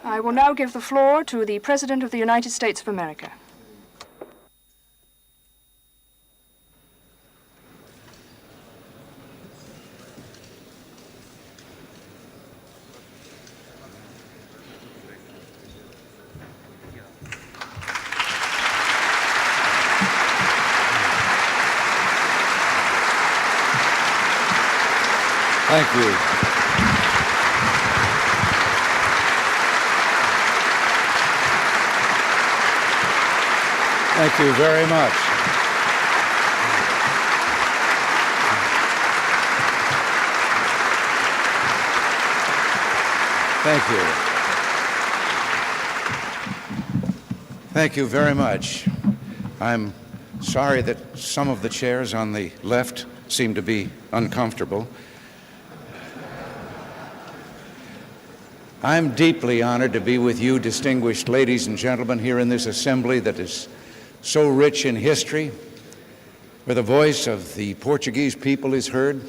I will now give the floor to the President of the United States of America. Thank you. Thank you very much. Thank you. Thank you very much. I'm sorry that some of the chairs on the left seem to be uncomfortable. I'm deeply honored to be with you, distinguished ladies and gentlemen, here in this assembly that is so rich in history, where the voice of the Portuguese people is heard.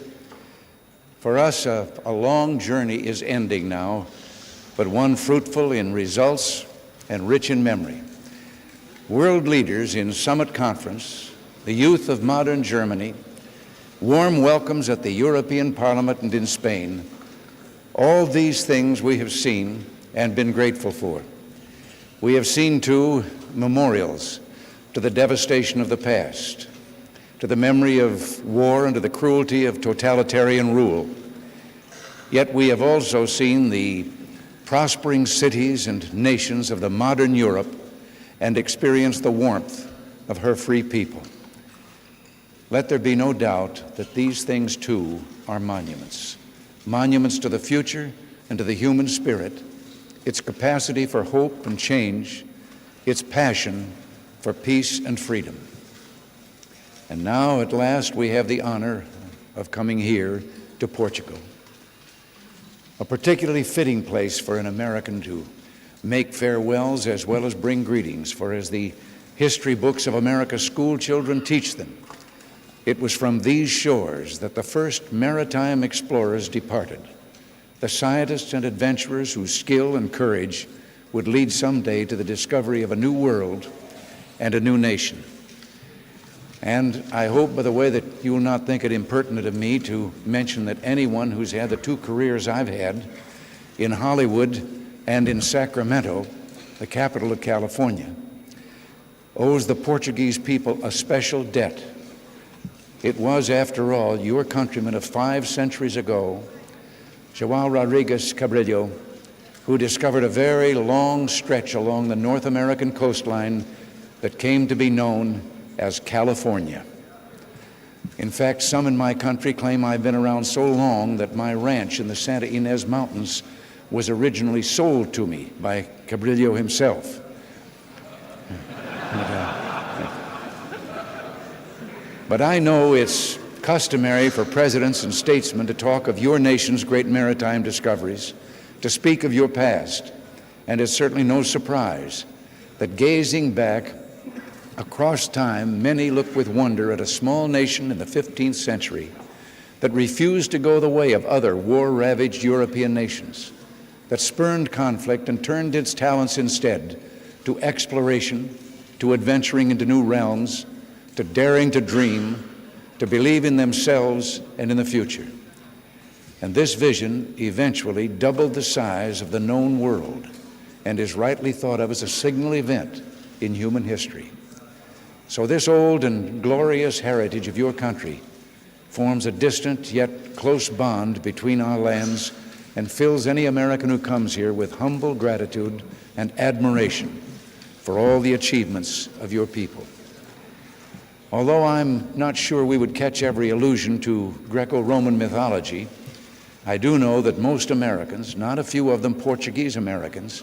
For us, a long journey is ending now, but one fruitful in results and rich in memory. World leaders in summit conference, the youth of modern Germany, warm welcomes at the European Parliament and in Spain. All these things we have seen and been grateful for. We have seen, too, memorials to the devastation of the past, to the memory of war and to the cruelty of totalitarian rule. Yet we have also seen the prospering cities and nations of the modern Europe and experienced the warmth of her free people. Let there be no doubt that these things, too, are monuments. Monuments to the future and to the human spirit, its capacity for hope and change, its passion for peace and freedom. And now, at last, we have the honor of coming here to Portugal, a particularly fitting place for an American to make farewells as well as bring greetings, for as the history books of America's school children teach them, it was from these shores that the first maritime explorers departed, the scientists and adventurers whose skill and courage would lead someday to the discovery of a new world and a new nation. And I hope, by the way, that you will not think it impertinent of me to mention that anyone who's had the two careers I've had in Hollywood and in Sacramento, the capital of California, owes the Portuguese people a special debt. It was, after all, your countrymen of 5 centuries ago, João Rodrigues Cabrillo, who discovered a very long stretch along the North American coastline that came to be known as California. In fact, some in my country claim I've been around so long that my ranch in the Santa Ynez Mountains was originally sold to me by Cabrillo himself. But I know it's customary for presidents and statesmen to talk of your nation's great maritime discoveries, to speak of your past, and it's certainly no surprise that gazing back across time, many look with wonder at a small nation in the 15th century that refused to go the way of other war-ravaged European nations, that spurned conflict and turned its talents instead to exploration, to adventuring into new realms, to daring to dream, to believe in themselves and in the future. And this vision eventually doubled the size of the known world and is rightly thought of as a signal event in human history. So this old and glorious heritage of your country forms a distant yet close bond between our lands and fills any American who comes here with humble gratitude and admiration for all the achievements of your people. Although I'm not sure we would catch every allusion to Greco-Roman mythology, I do know that most Americans, not a few of them Portuguese Americans,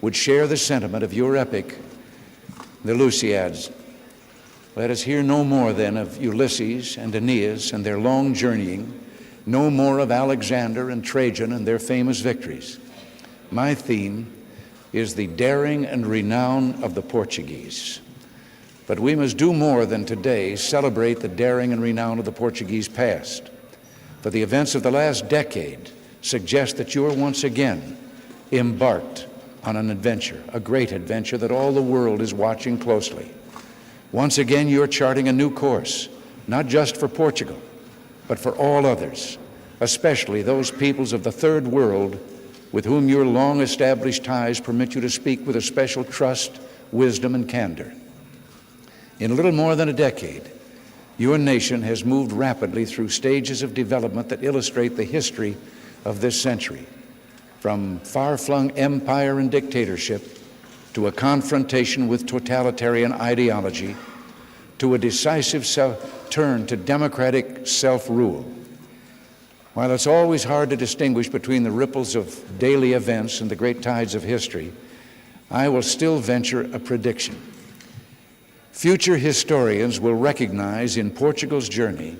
would share the sentiment of your epic, the Lusíads. Let us hear no more then of Ulysses and Aeneas and their long journeying, no more of Alexander and Trajan and their famous victories. My theme is the daring and renown of the Portuguese. But we must do more than today celebrate the daring and renown of the Portuguese past. For the events of the last decade suggest that you are once again embarked on an adventure, a great adventure that all the world is watching closely. Once again, you're charting a new course, not just for Portugal, but for all others, especially those peoples of the Third World with whom your long-established ties permit you to speak with a special trust, wisdom, and candor. In a little more than a decade, your nation has moved rapidly through stages of development that illustrate the history of this century, from far-flung empire and dictatorship to a confrontation with totalitarian ideology to a decisive turn to democratic self-rule. While it's always hard to distinguish between the ripples of daily events and the great tides of history, I will still venture a prediction. Future historians will recognize in Portugal's journey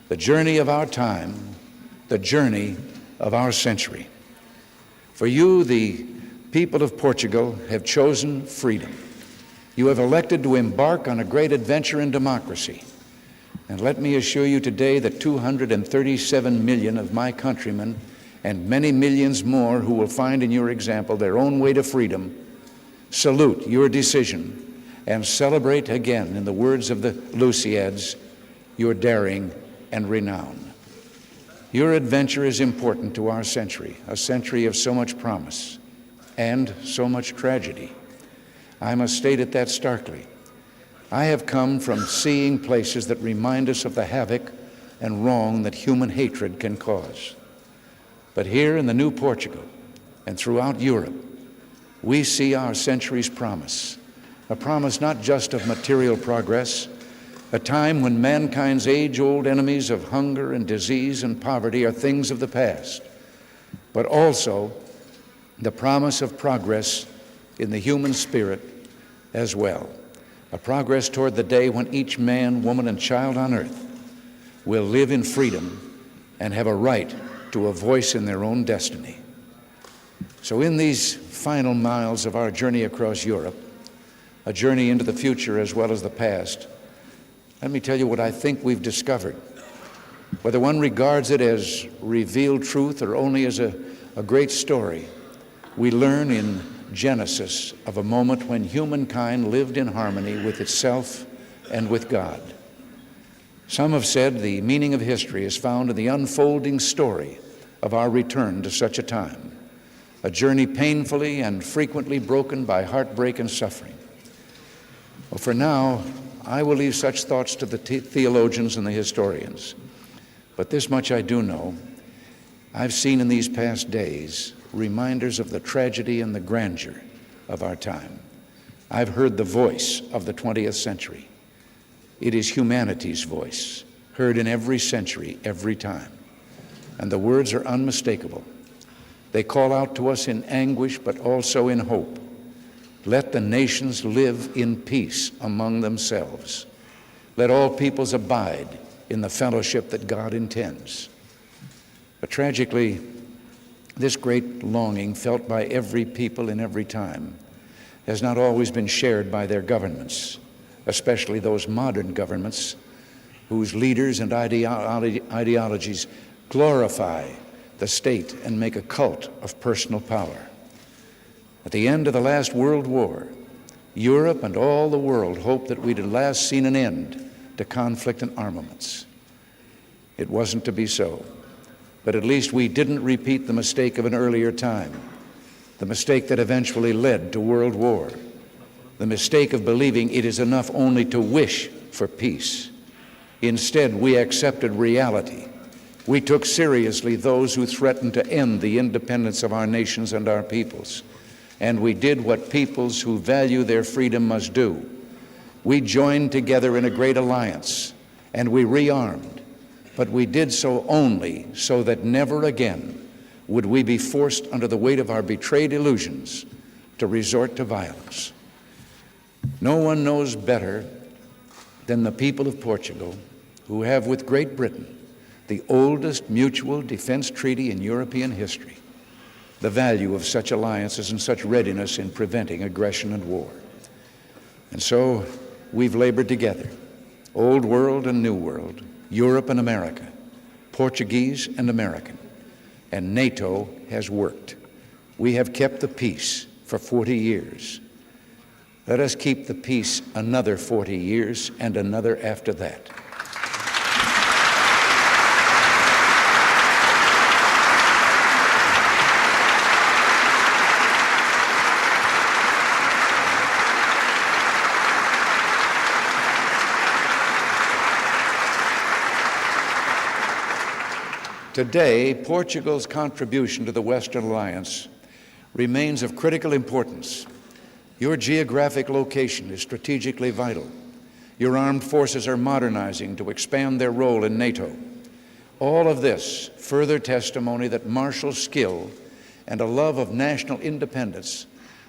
the journey of our time, the journey of our century. For you, the people of Portugal, have chosen freedom. You have elected to embark on a great adventure in democracy. And let me assure you today that 237 million of my countrymen and many millions more who will find in your example their own way to freedom salute your decision and celebrate again, in the words of the Lusiads, your daring and renown. Your adventure is important to our century, a century of so much promise and so much tragedy. I must state it that starkly. I have come from seeing places that remind us of the havoc and wrong that human hatred can cause. But here in the new Portugal and throughout Europe, we see our century's promise, a promise not just of material progress, a time when mankind's age-old enemies of hunger and disease and poverty are things of the past, but also the promise of progress in the human spirit as well. A progress toward the day when each man, woman, and child on earth will live in freedom and have a right to a voice in their own destiny. So in these final miles of our journey across Europe, a journey into the future as well as the past, let me tell you what I think we've discovered. Whether one regards it as revealed truth or only as a great story, we learn in Genesis of a moment when humankind lived in harmony with itself and with God. Some have said the meaning of history is found in the unfolding story of our return to such a time, a journey painfully and frequently broken by heartbreak and suffering. Well, for now, I will leave such thoughts to the theologians and the historians. But this much I do know. I've seen in these past days reminders of the tragedy and the grandeur of our time. I've heard the voice of the 20th century. It is humanity's voice, heard in every century, every time. And the words are unmistakable. They call out to us in anguish, but also in hope. Let the nations live in peace among themselves. Let all peoples abide in the fellowship that God intends. But tragically, this great longing felt by every people in every time has not always been shared by their governments, especially those modern governments whose leaders and ideologies glorify the state and make a cult of personal power. At the end of the last World War, Europe and all the world hoped that we'd at last seen an end to conflict and armaments. It wasn't to be so. But at least we didn't repeat the mistake of an earlier time, the mistake that eventually led to World War, the mistake of believing it is enough only to wish for peace. Instead, we accepted reality. We took seriously those who threatened to end the independence of our nations and our peoples. And we did what peoples who value their freedom must do. We joined together in a great alliance, and we rearmed. But we did so only so that never again would we be forced under the weight of our betrayed illusions to resort to violence. No one knows better than the people of Portugal, who have with Great Britain the oldest mutual defense treaty in European history, the value of such alliances and such readiness in preventing aggression and war. And so we've labored together, old world and new world, Europe and America, Portuguese and American, and NATO has worked. We have kept the peace for 40 years. Let us keep the peace another 40 years and another after that. Today, Portugal's contribution to the Western Alliance remains of critical importance. Your geographic location is strategically vital. Your armed forces are modernizing to expand their role in NATO. All of this further testimony that martial skill and a love of national independence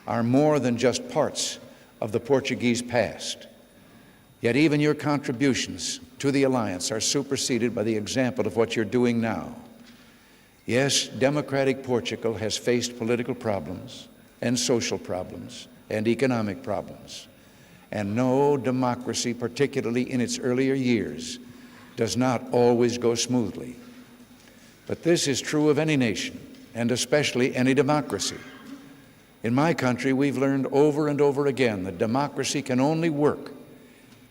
are more than just parts of the Portuguese past. Yet even your contributions to the alliance are superseded by the example of what you're doing now. Yes, democratic Portugal has faced political problems and social problems and economic problems. And no, democracy, particularly in its earlier years, does not always go smoothly. But this is true of any nation, and especially any democracy. In my country, we've learned over and over again that democracy can only work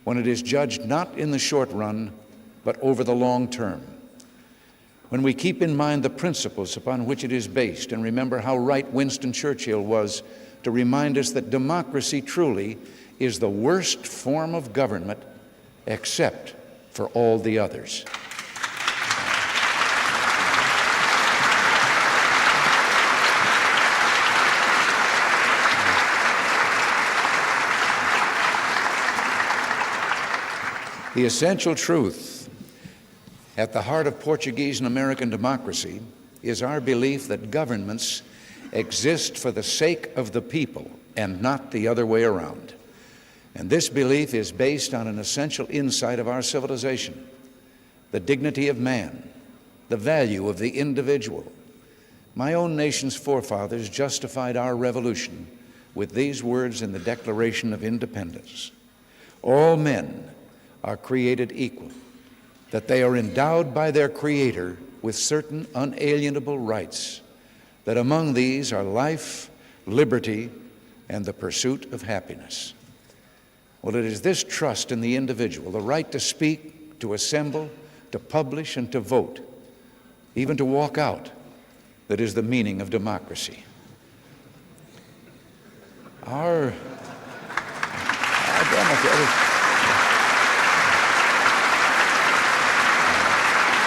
when it is judged not in the short run, but over the long term. When we keep in mind the principles upon which it is based and remember how right Winston Churchill was to remind us that democracy truly is the worst form of government except for all the others. The essential truth at the heart of Portuguese and American democracy is our belief that governments exist for the sake of the people and not the other way around. And this belief is based on an essential insight of our civilization, the dignity of man, the value of the individual. My own nation's forefathers justified our revolution with these words in the Declaration of Independence: all men are created equal, that they are endowed by their Creator with certain unalienable rights, that among these are life, liberty, and the pursuit of happiness. Well, it is this trust in the individual, the right to speak, to assemble, to publish, and to vote, even to walk out, that is the meaning of democracy. Our democratic